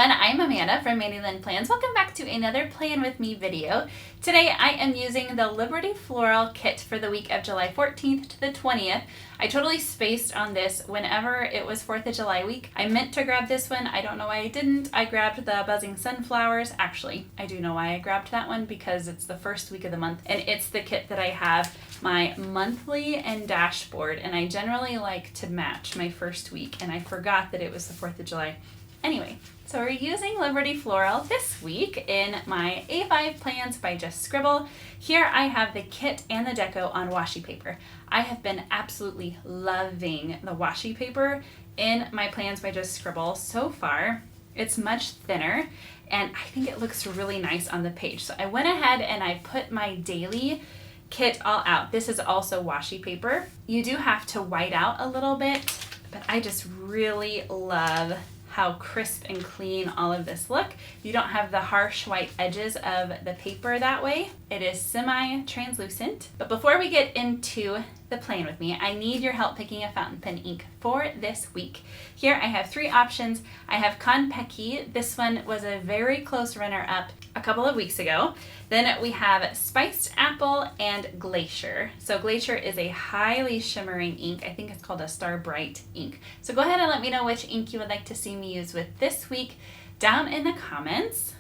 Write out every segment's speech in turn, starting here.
everyone, I'm Amanda from Mandy Plans. Welcome back to another Plan With Me video. Today I am using the Liberty Floral kit for the week of July 14th to the 20th. I totally spaced on this whenever it was 4th of July week. I meant to grab this one. I don't know why I didn't. I grabbed the Buzzing Sunflowers. Actually, I do know why I grabbed that one because it's the first week of the month and it's the kit that I have my monthly and dashboard, and I generally like to match my first week, and I forgot that it was the 4th of July. Anyway, so we're using Liberty Floral this week in my A5 plans by Just Scribble. Here I have the kit and the deco on washi paper. I have been absolutely loving the washi paper in my plans by Just Scribble so far. It's much thinner and I think it looks really nice on the page. So I went ahead and I put my daily kit all out. This is also washi paper. You do have to white out a little bit, but I just really love how crisp and clean all of this look. You don't have the harsh white edges of the paper that way. It is semi-translucent. But before we get into the plan with me, I need your help picking a fountain pen ink for this week. Here I have three options. I have Konpeki. This one was a very close runner-up a couple of weeks ago. Then we have Spiced Apple and Glacier. So Glacier is a highly shimmering ink. I think it's called a Star Bright ink. So go ahead and let me know which ink you would like to see me use with this week down in the comments.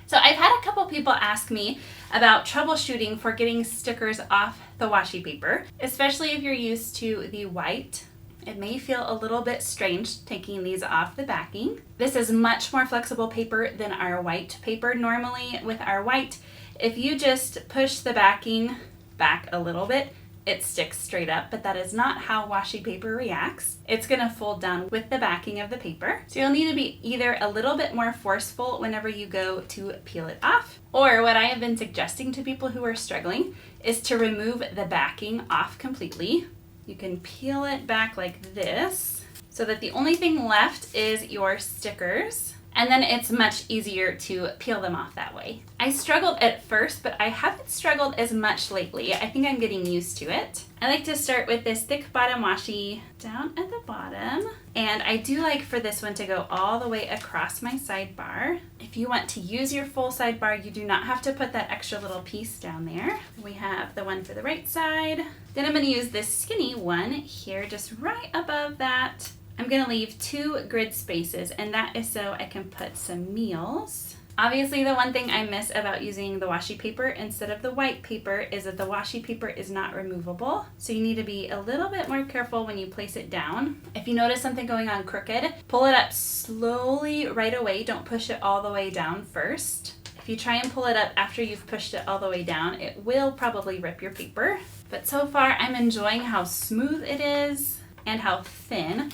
So I've had a couple people ask me about troubleshooting for getting stickers off the washi paper, especially if you're used to the white. It may feel a little bit strange taking these off the backing. This is much more flexible paper than our white paper. Normally with our white, if you just push the backing back a little bit, it sticks straight up, but that is not how washi paper reacts. It's gonna fold down with the backing of the paper. So you'll need to be either a little bit more forceful whenever you go to peel it off, or what I have been suggesting to people who are struggling is to remove the backing off completely. You can peel it back like this so that the only thing left is your stickers, and then it's much easier to peel them off that way. I struggled at first, but I haven't struggled as much lately. I think I'm getting used to it. I like to start with this thick bottom washi down at the bottom, and I do like for this one to go all the way across my sidebar. If you want to use your full sidebar, you do not have to put that extra little piece down there. We have the one for the right side. Then I'm going to use this skinny one here just right above that. I'm going to leave 2 grid spaces, and that is so I can put some meals. Obviously, the one thing I miss about using the washi paper instead of the white paper is that the washi paper is not removable. So you need to be a little bit more careful when you place it down. If you notice something going on crooked, pull it up slowly right away. Don't push it all the way down first. If you try and pull it up after you've pushed it all the way down, it will probably rip your paper. But so far, I'm enjoying how smooth it is and how thin.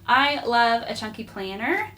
I love a chunky planner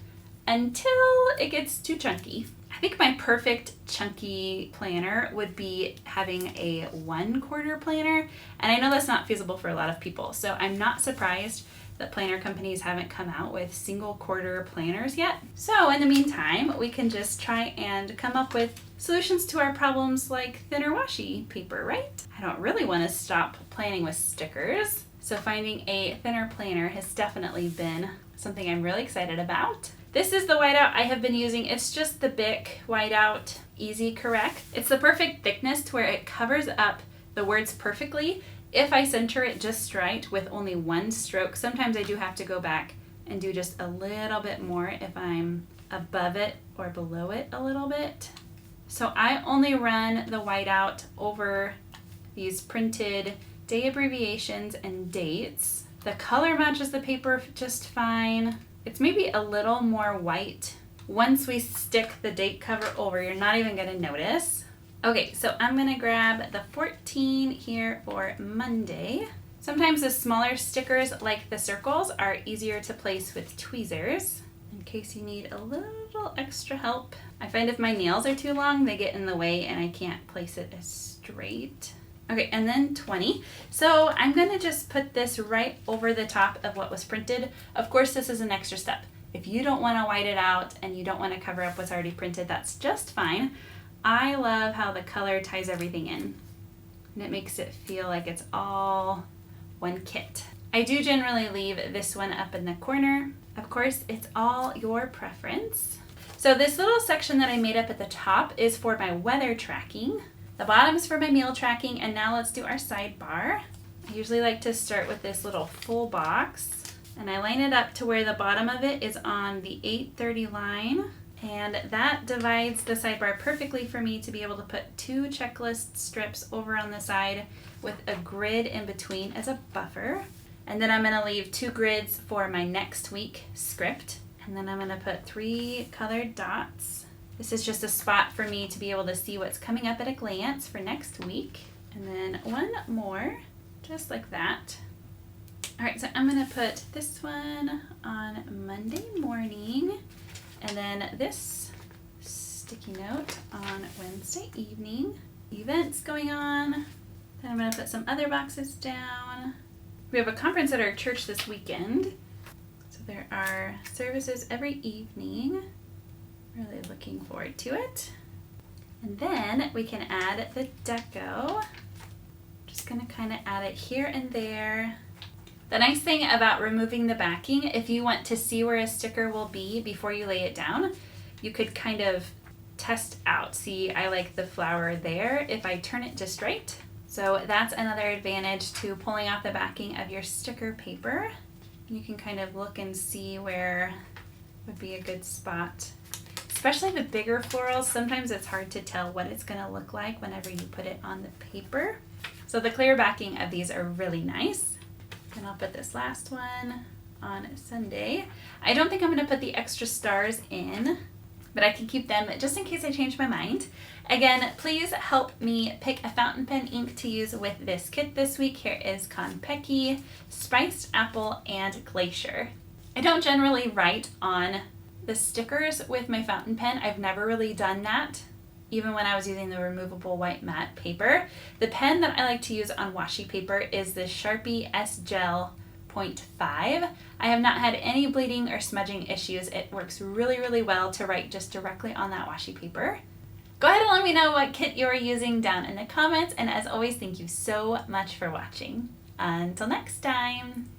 until it gets too chunky. I think my perfect chunky planner would be having a 1/4 planner, and I know that's not feasible for a lot of people, so I'm not surprised that planner companies haven't come out with single quarter planners yet. So in the meantime, we can just try and come up with solutions to our problems like thinner washi paper, right? I don't really want to stop planning with stickers. So finding a thinner planner has definitely been something I'm really excited about. This is the whiteout I have been using. It's just the Bic whiteout Easy Correct. It's the perfect thickness to where it covers up the words perfectly if I center it just right with only one stroke. Sometimes I do have to go back and do just a little bit more if I'm above it or below it a little bit. So I only run the whiteout over these printed day abbreviations and dates. The color matches the paper just fine. It's maybe a little more white. Once we stick the date cover over, you're not even gonna notice. Okay, so I'm gonna grab the 14 here for Monday. Sometimes the smaller stickers like the circles are easier to place with tweezers in case you need a little extra help. I find if my nails are too long, they get in the way and I can't place it as straight. Okay, and then 20. So I'm gonna just put this right over the top of what was printed. Of course, this is an extra step. If you don't wanna white it out and you don't wanna cover up what's already printed, that's just fine. I love how the color ties everything in, and it makes it feel like it's all one kit. I do generally leave this one up in the corner. Of course, it's all your preference. So this little section that I made up at the top is for my weather tracking. The bottom is for my meal tracking, and now let's do our sidebar. I usually like to start with this little full box, and I line it up to where the bottom of it is on the 830 line, and that divides the sidebar perfectly for me to be able to put 2 checklist strips over on the side with a grid in between as a buffer. And then I'm going to leave 2 grids for my next week script, and then I'm going to put 3 colored dots. This is just a spot for me to be able to see what's coming up at a glance for next week. And then 1 more, just like that. All right, so I'm gonna put this one on Monday morning, and then this sticky note on Wednesday evening. Events going on. Then I'm gonna put some other boxes down. We have a conference at our church this weekend, so there are services every evening. Really looking forward to it. And then we can add the deco. Just gonna kind of add it here and there. The nice thing about removing the backing, if you want to see where a sticker will be before you lay it down, you could kind of test out. See, I like the flower there if I turn it to straight. So that's another advantage to pulling off the backing of your sticker paper. You can kind of look and see where would be a good spot. Especially with bigger florals, sometimes it's hard to tell what it's going to look like whenever you put it on the paper. So the clear backing of these are really nice. And I'll put this last one on Sunday. I don't think I'm going to put the extra stars in, but I can keep them just in case I change my mind. Again, please help me pick a fountain pen ink to use with this kit this week. Here is Konpeki, Spiced Apple, and Glacier. I don't generally write on the stickers with my fountain pen. I've never really done that, even when I was using the removable white matte paper. The pen that I like to use on washi paper is the Sharpie S-Gel 0.5. I have not had any bleeding or smudging issues. It works really, really well to write just directly on that washi paper. Go ahead and let me know what kit you're using down in the comments, and as always, thank you so much for watching. Until next time.